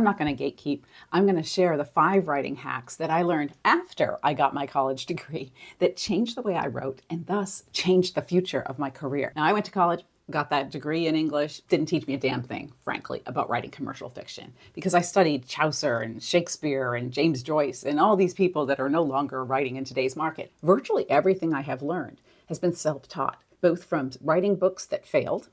I'm not going to gatekeep. I'm going to share the 5 writing hacks that I learned after I got my college degree that changed the way I wrote and thus changed the future of my career. Now, I went to college, got that degree in English, didn't teach me a damn thing, frankly, about writing commercial fiction because I studied Chaucer and Shakespeare and James Joyce and all these people that are no longer writing in today's market. Virtually everything I have learned has been self-taught, both from writing books that failed,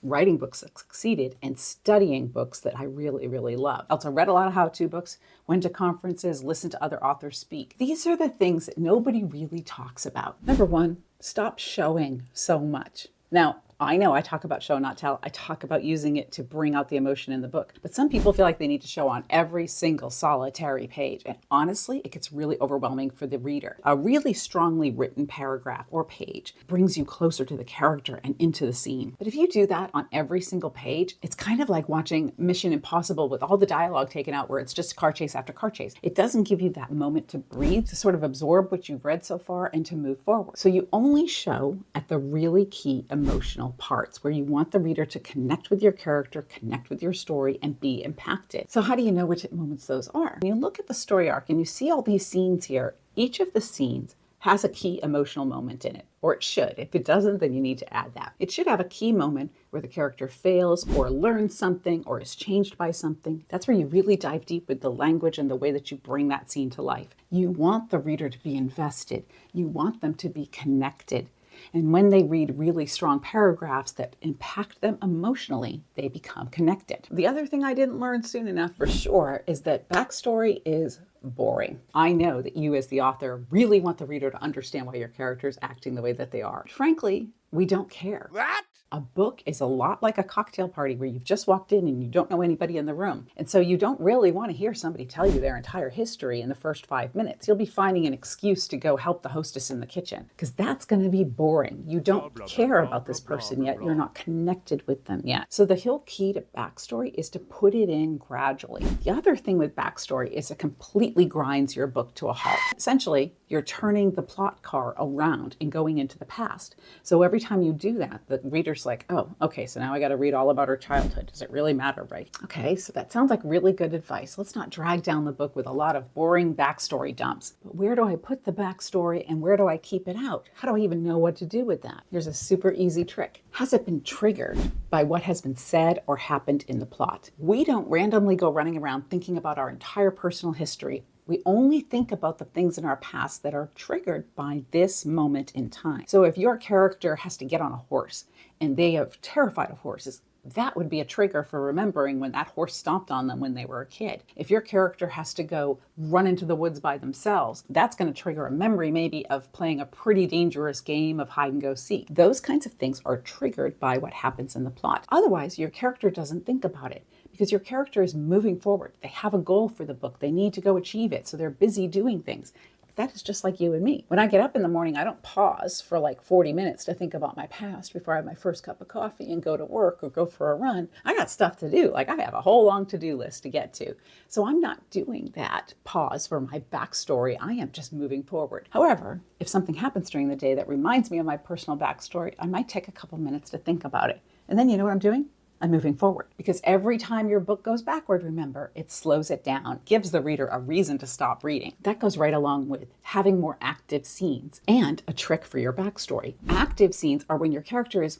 writing books that succeeded, and studying books that I really, really love. I also read a lot of how-to books, went to conferences, listened to other authors speak. These are the things that nobody really talks about. Number 1, stop showing so much. Now, I know I talk about show, not tell. I talk about using it to bring out the emotion in the book. But some people feel like they need to show on every single solitary page. And honestly, it gets really overwhelming for the reader. A really strongly written paragraph or page brings you closer to the character and into the scene. But if you do that on every single page, it's kind of like watching Mission Impossible with all the dialogue taken out where it's just car chase after car chase. It doesn't give you that moment to breathe, to sort of absorb what you've read so far and to move forward. So you only show at the really key emotional parts where you want the reader to connect with your character, connect with your story, and be impacted. So how do you know which moments those are? When you look at the story arc and you see all these scenes here, each of the scenes has a key emotional moment in it, or it should. If it doesn't, then you need to add that. It should have a key moment where the character fails or learns something or is changed by something. That's where you really dive deep with the language and the way that you bring that scene to life. You want the reader to be invested. You want them to be connected. And when they read really strong paragraphs that impact them emotionally, they become connected. The other thing I didn't learn soon enough for sure is that backstory is boring. I know that you as the author really want the reader to understand why your character is acting the way that they are. Frankly, we don't care. What? A book is a lot like a cocktail party where you've just walked in and you don't know anybody in the room. And so you don't really want to hear somebody tell you their entire history in the first 5 minutes. You'll be finding an excuse to go help the hostess in the kitchen because that's going to be boring. You don't care about this person yet. You're not connected with them yet. So the whole key to backstory is to put it in gradually. The other thing with backstory is it completely grinds your book to a halt. Essentially, you're turning the plot car around and going into the past. So every time you do that, the reader's like, oh, okay, so now I got to read all about her childhood. Does it really matter, right? Okay, so that sounds like really good advice. Let's not drag down the book with a lot of boring backstory dumps. But where do I put the backstory and where do I keep it out? How do I even know what to do with that? Here's a super easy trick. Has it been triggered by what has been said or happened in the plot? We don't randomly go running around thinking about our entire personal history. We only think about the things in our past that are triggered by this moment in time. So if your character has to get on a horse and they are terrified of horses, that would be a trigger for remembering when that horse stomped on them when they were a kid. If your character has to go run into the woods by themselves, that's going to trigger a memory maybe of playing a pretty dangerous game of hide and go seek. Those kinds of things are triggered by what happens in the plot. Otherwise, your character doesn't think about it because your character is moving forward. They have a goal for the book. They need to go achieve it. So they're busy doing things. That is just like you and me. When I get up in the morning, I don't pause for like 40 minutes to think about my past before I have my first cup of coffee and go to work or go for a run. I got stuff to do. Like I have a whole long to-do list to get to. So I'm not doing that pause for my backstory. I am just moving forward. However, if something happens during the day that reminds me of my personal backstory, I might take a couple minutes to think about it. And then you know what I'm doing? I'm moving forward. Because every time your book goes backward, remember, it slows it down, gives the reader a reason to stop reading. That goes right along with having more active scenes and a trick for your backstory. Active scenes are when your character is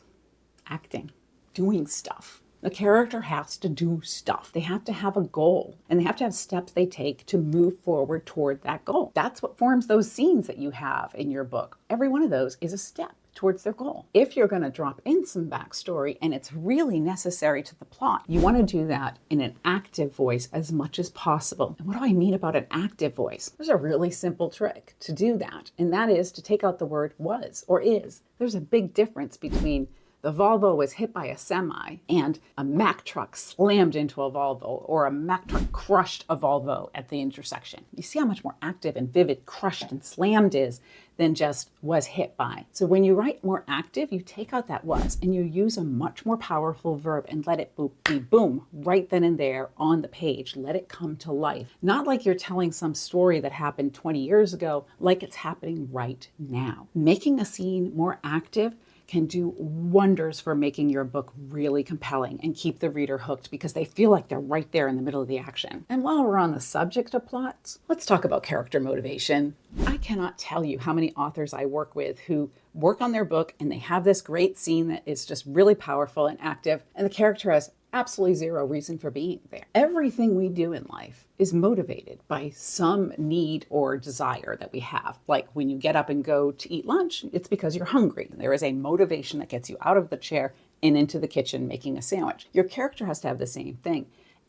acting, doing stuff. The character has to do stuff. They have to have a goal and they have to have steps they take to move forward toward that goal. That's what forms those scenes that you have in your book. Every one of those is a step towards their goal. If you're going to drop in some backstory and it's really necessary to the plot, you want to do that in an active voice as much as possible. And what do I mean about an active voice? There's a really simple trick to do that, and that is to take out the word was or is. There's a big difference between the Volvo was hit by a semi and a Mack truck slammed into a Volvo, or a Mack truck crushed a Volvo at the intersection. You see how much more active and vivid crushed and slammed is than just was hit by. So when you write more active, you take out that was and you use a much more powerful verb and let it be boom right then and there on the page. Let it come to life. Not like you're telling some story that happened 20 years ago, like it's happening right now. Making a scene more active can do wonders for making your book really compelling and keep the reader hooked because they feel like they're right there in the middle of the action. And while we're on the subject of plots, let's talk about character motivation. I cannot tell you how many authors I work with who work on their book and they have this great scene that is just really powerful and active, and the character has absolutely zero reason for being there. Everything we do in life is motivated by some need or desire that we have. Like when you get up and go to eat lunch, it's because you're hungry. There is a motivation that gets you out of the chair and into the kitchen making a sandwich. Your character has to have the same thing.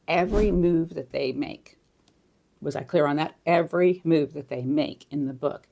Every move that they make, was I clear on that? Every move that they make in the book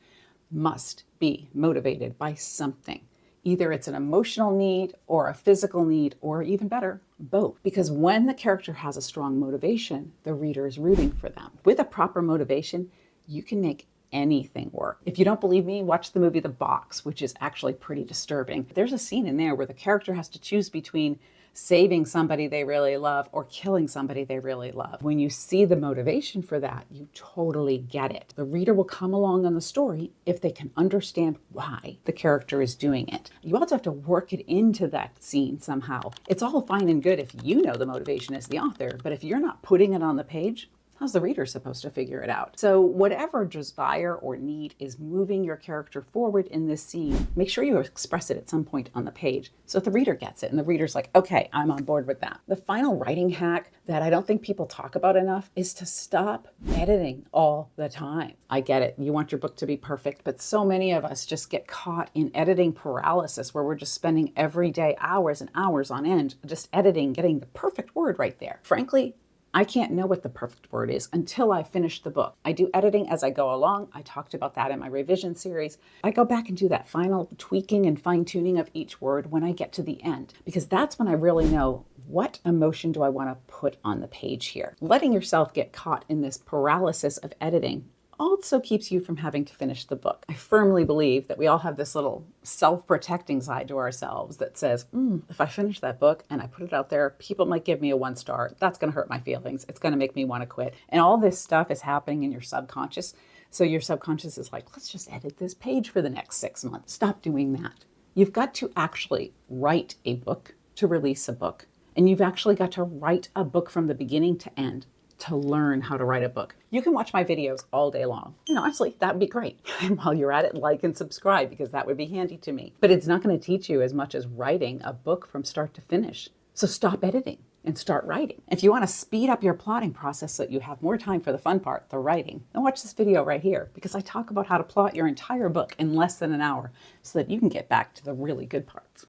must be motivated by something. Either it's an emotional need or a physical need, or even better, both. Because when the character has a strong motivation, the reader is rooting for them. With a proper motivation, you can make anything work. If you don't believe me, watch the movie The Box, which is actually pretty disturbing. There's a scene in there where the character has to choose between saving somebody they really love or killing somebody they really love. When you see the motivation for that, you totally get it. The reader will come along on the story if they can understand why the character is doing it. You also have to work it into that scene somehow. It's all fine and good if you know the motivation as the author, but if you're not putting it on the page, how's the reader supposed to figure it out? So whatever desire or need is moving your character forward in this scene, make sure you express it at some point on the page so that the reader gets it and the reader's like, okay, I'm on board with that. The final writing hack that I don't think people talk about enough is to stop editing all the time. I get it. You want your book to be perfect, but so many of us just get caught in editing paralysis where we're just spending every day hours and hours on end just editing, getting the perfect word right there. Frankly, I can't know what the perfect word is until I finish the book. I do editing as I go along. I talked about that in my revision series. I go back and do that final tweaking and fine-tuning of each word when I get to the end, because that's when I really know what emotion do I want to put on the page here. Letting yourself get caught in this paralysis of editing also keeps you from having to finish the book. I firmly believe that we all have this little self-protecting side to ourselves that says, if I finish that book and I put it out there, people might give me a 1 star. That's going to hurt my feelings. It's going to make me want to quit. And all this stuff is happening in your subconscious. So your subconscious is like, let's just edit this page for the next 6 months. Stop doing that. You've got to actually write a book to release a book. And you've actually got to write a book from the beginning to end to learn how to write a book. You can watch my videos all day long. And honestly, that would be great. And while you're at it, like and subscribe because that would be handy to me. But it's not going to teach you as much as writing a book from start to finish. So stop editing and start writing. If you want to speed up your plotting process so that you have more time for the fun part, the writing, then watch this video right here because I talk about how to plot your entire book in less than an hour so that you can get back to the really good parts.